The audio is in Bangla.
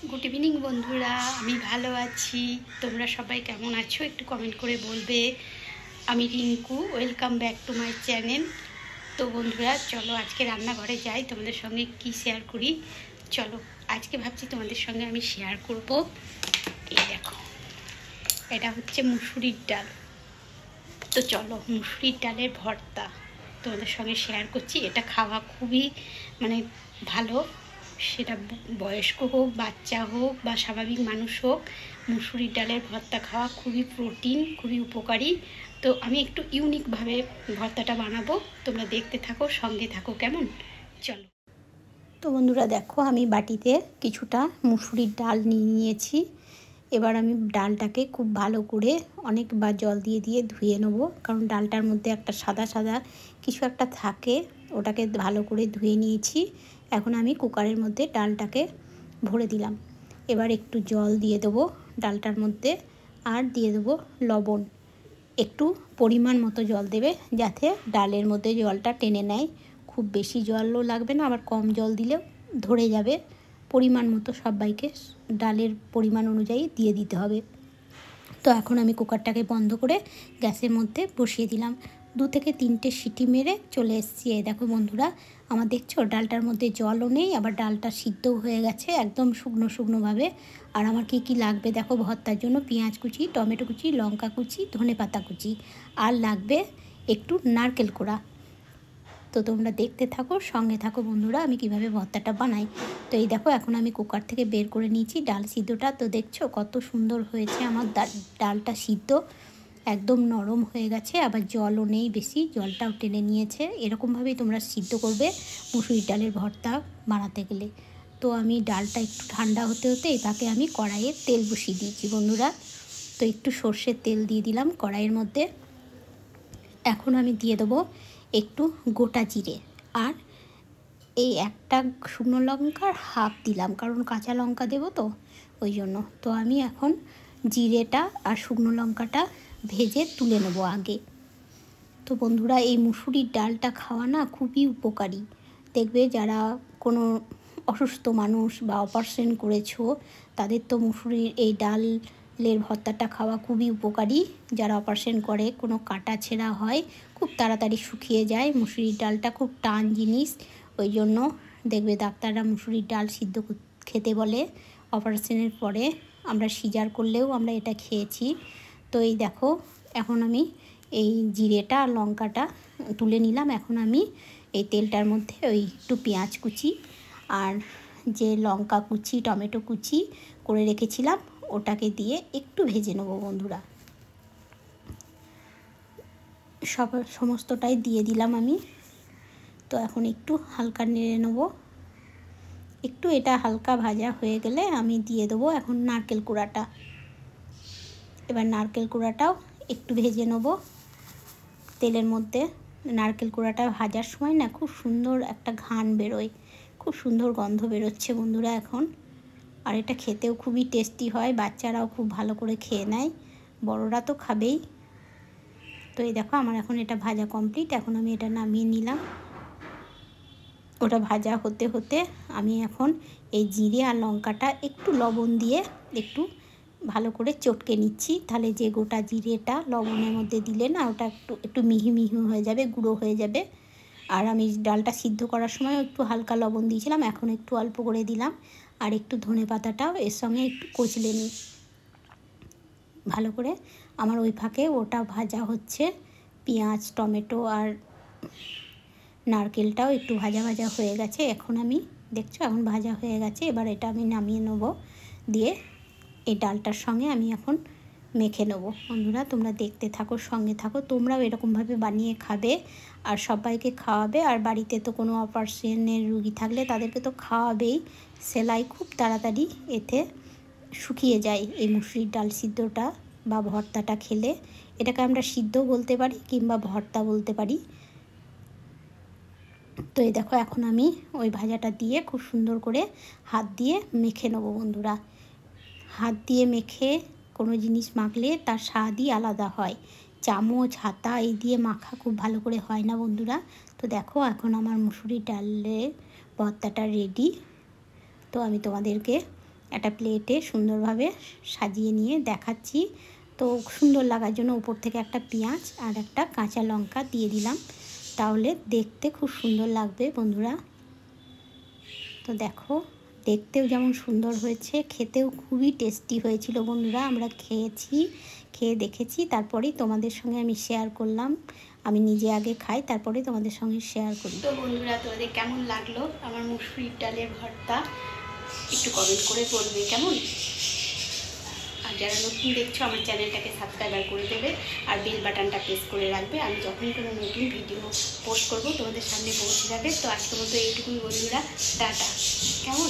গুড ইভিনিং বন্ধুরা, আমি ভালো আছি। তোমরা সবাই কেমন আছো একটু কমেন্ট করে বলবে। আমি Rinku, welcome back to my channel. তো বন্ধুরা চলো আজকে রান্নাঘরে যাই, তোমাদের সঙ্গে কি শেয়ার করি। চলো আজকে ভাবছি তোমাদের সঙ্গে আমি শেয়ার করব। এই দেখো, এটা হচ্ছে মুসুরির ডাল। তো চলো মুসুরির ডালের ভর্তা তোমাদের সঙ্গে শেয়ার করছি। এটা খাওয়া খুবই ভালো, সেটা বয়স্ক হোক, বাচ্চা হোক বা স্বাভাবিক মানুষ হোক, মুসুরির ডালের ভর্তা খাওয়া খুবই প্রোটিন, খুবই উপকারী। তো আমি একটু ইউনিকভাবে ভর্তাটা বানাবো, তোমরা দেখতে থাকো, সঙ্গে থাকো, কেমন? চলো। তো বন্ধুরা দেখো, আমি বাটিতে কিছুটা মুসুরির ডাল নিয়ে নিয়েছি। এবার আমি ডালটাকে খুব ভালো করে অনেকবার জল দিয়ে দিয়ে ধুয়ে নেবো, কারণ ডালটার মধ্যে একটা সাদা সাদা কিছু একটা থাকে, ওটাকে ভালো করে ধুয়ে নিয়েছি। এখন আমি কুকারের মধ্যে ডালটাকে ভরে দিলাম। এবার একটু জল দিয়ে দেবো ডালটার মধ্যে, আর দিয়ে দেবো লবণ। একটু পরিমাণ মতো জল দেবে, যাতে ডালের মধ্যে জলটা টেনে নেয়। খুব বেশি জলও লাগবে না, আবার কম জল দিলেও ধরে যাবে। পরিমাণ মতো সবাইকে ডালের পরিমাণ অনুযায়ী দিয়ে দিতে হবে। তো এখন আমি কুকারটাকে বন্ধ করে গ্যাসের মধ্যে বসিয়ে দিলাম। 2 থেকে 3টে সিটি মেরে চলে এসেছি। এই দেখো বন্ধুরা, আমার দেখছো ডালটার মধ্যে জলও নেই, আবার ডালটা সিদ্ধও হয়ে গেছে একদম শুকনো শুকনোভাবে। আর আমার কী কী লাগবে দেখো ভর্তার জন্য: পেঁয়াজ কুচি, টমেটো কুচি, লঙ্কা কুচি, ধনেপাতা কুচি, আর লাগবে একটু নারকেল কোড়া। তো তোমরা দেখতে থাকো, সঙ্গে থাকো বন্ধুরা, আমি কিভাবে ভর্তাটা বানাই। তো এই দেখো, এখন আমি কুকার থেকে বের করে নিয়েছি ডাল সিদ্ধটা। তো দেখছো কত সুন্দর হয়েছে আমার ডালটা সিদ্ধ, একদম নরম হয়ে গেছে, আবার জলও নেই বেশি, জলটাও টেনে নিয়েছে। এরকমভাবেই তোমরা সিদ্ধ করবে মুসুরির ডালের ভর্তা বানাতে গেলে। তো আমি ডালটা একটু ঠান্ডা হতে হতে এই ফাঁকে আমি কড়াইয়ে তেল বসিয়ে দিয়েছি বন্ধুরা। তো একটু সর্ষের তেল দিয়ে দিলাম কড়াইয়ের মধ্যে। এখন আমি দিয়ে দেবো একটু গোটা জিরে, আর এই একটা শুকনো লঙ্কার হাফ দিলাম, কারণ কাঁচা লঙ্কা দেবো তো ওই জন্য। তো আমি এখন জিরেটা আর শুকনো লঙ্কাটা ভেজে তুলে নেবো আগে। তো বন্ধুরা, এই মুসুরির ডালটা খাওয়া না খুবই উপকারী। দেখবে যারা কোনো অসুস্থ মানুষ বা অপারেশন করেছো, তাদের তো মুসুরির এই ডালের ভর্তাটা খাওয়া খুবই উপকারী। যারা অপারেশন করে, কোনো কাটা ছেঁড়া হয়, খুব তাড়াতাড়ি শুকিয়ে যায়। মুসুরির ডালটা খুব টান জিনিস, ওই জন্য দেখবে ডাক্তাররা মুসুরির ডাল সিদ্ধ খেতে বলে। অপারেশনের পরে আমরা সিজার করলেও আমরা এটা খেয়েছি। তো এই দেখো, এখন আমি এই জিরেটা আর লঙ্কাটা তুলে নিলাম। এখন আমি এই তেলটার মধ্যে ওই একটু পেঁয়াজ কুচি আর যে লঙ্কা কুচি, টমেটো কুচি করে রেখেছিলাম, ওটাকে দিয়ে একটু ভেজে নেবো বন্ধুরা। সমস্তটাই দিয়ে দিলাম আমি। তো এখন একটু হালকা নেড়ে নেবো। একটু এটা হালকা ভাজা হয়ে গেলে আমি দিয়ে দেবো এখন নারকেল কোড়াটা। এবার নারকেল কোড়াটাও একটু ভেজে নেবো তেলের মধ্যে। নারকেল কোড়াটা ভাজার সময় না খুব সুন্দর একটা ঘ্রাণ বেরোয়, খুব সুন্দর গন্ধ বেরোচ্ছে বন্ধুরা এখন। আর এটা খেতেও খুবই টেস্টি হয়, বাচ্চারাও খুব ভালো করে খেয়ে নেয়, বড়রা তো খাবেই। তো এই দেখো, আমার এখন এটা ভাজা কমপ্লিট। এখন আমি এটা নামিয়ে নিলাম। ওটা ভাজা হতে হতে আমি এখন এই জিরে আর লঙ্কাটা একটু লবণ দিয়ে একটু ভালো করে চটকে নিচ্ছি। তাহলে যে গোটা জিরেটা লবণের মধ্যে দিলে না, ওটা একটু একটু মিহি মিহি হয়ে যাবে, গুঁড়ো হয়ে যাবে। আর আমি ডালটা সিদ্ধ করার সময় একটু হালকা লবণ দিয়েছিলাম, এখন একটু অল্প করে দিলাম। আর একটু ধনেপাতাটাও এর সঙ্গে একটু কচলে নিই ভালো করে। আমার ওই ফাঁকে ওটা ভাজা হচ্ছে। পেঁয়াজ, টমেটো আর নারকেলটাও একটু ভাজা ভাজা হয়ে গেছে। এখন আমি দেখছো এখন ভাজা হয়ে গেছে। এবার এটা আমি নামিয়ে নেবো, দিয়ে এই ডালটার সঙ্গে আমি এখন মেখে নেবো। বন্ধুরা তোমরা দেখতে থাকো, সঙ্গে থাকো, তোমরাও এরকমভাবে বানিয়ে খাবে আর সবাইকে খাওয়াবে। আর বাড়িতে তো কোনো অপারেশনের রুগী থাকলে তাদেরকে তো খাওয়াবেই। সেলাই খুব তাড়াতাড়ি এতে শুকিয়ে যায় এই মুসুরির ডাল সিদ্ধটা বা ভর্তাটা খেলে। এটাকে আমরা সিদ্ধ বলতে পারি কিংবা ভর্তা বলতে পারি। তো এই দেখো, এখন আমি ওই ভাজাটা দিয়ে খুব সুন্দর করে হাত দিয়ে মেখে নেবো বন্ধুরা। হাত দিয়ে মেখে কোনো জিনিস মাখলে তার স্বাদই আলাদা হয়, চামচ হাতা এই দিয়ে মাখা খুব ভালো করে হয় না বন্ধুরা। তো দেখো, এখন আমার মুসুরির ডালের ভর্তাটা রেডি। তো আমি তোমাদেরকে একটা প্লেটে সুন্দরভাবে সাজিয়ে নিয়ে দেখাচ্ছি। তো সুন্দর লাগার জন্য উপর থেকে একটা পেঁয়াজ আর একটা কাঁচা লঙ্কা দিয়ে দিলাম, তাহলে দেখতে খুব সুন্দর লাগবে বন্ধুরা। তো দেখো, দেখতেও যেমন সুন্দর হয়েছে, খেতেও খুবই টেস্টি হয়েছিল বন্ধুরা। আমরা খেয়ে দেখেছি, তারপরেই তোমাদের সঙ্গে আমি শেয়ার করলাম। আমি নিজে আগে খাই, তারপরে তোমাদের সঙ্গে শেয়ার করি। তো বন্ধুরা, তোমাদের কেমন লাগলো আমার মুসুরির ডালের ভর্তা একটু কমেন্ট করে বলবে কেমন। আর যারা নতুন দেখছো আমার চ্যানেলটাকে সাবস্ক্রাইব করে দেবে আর বেল বাটনটা প্রেস করে রাখবে। আমি যখন কোনো নতুন ভিডিও পোস্ট করবো তোমাদের সামনে পৌঁছে যাবে। তো আজকের মতো এইটুকুই বন্ধুরা, টাটা। কেমন?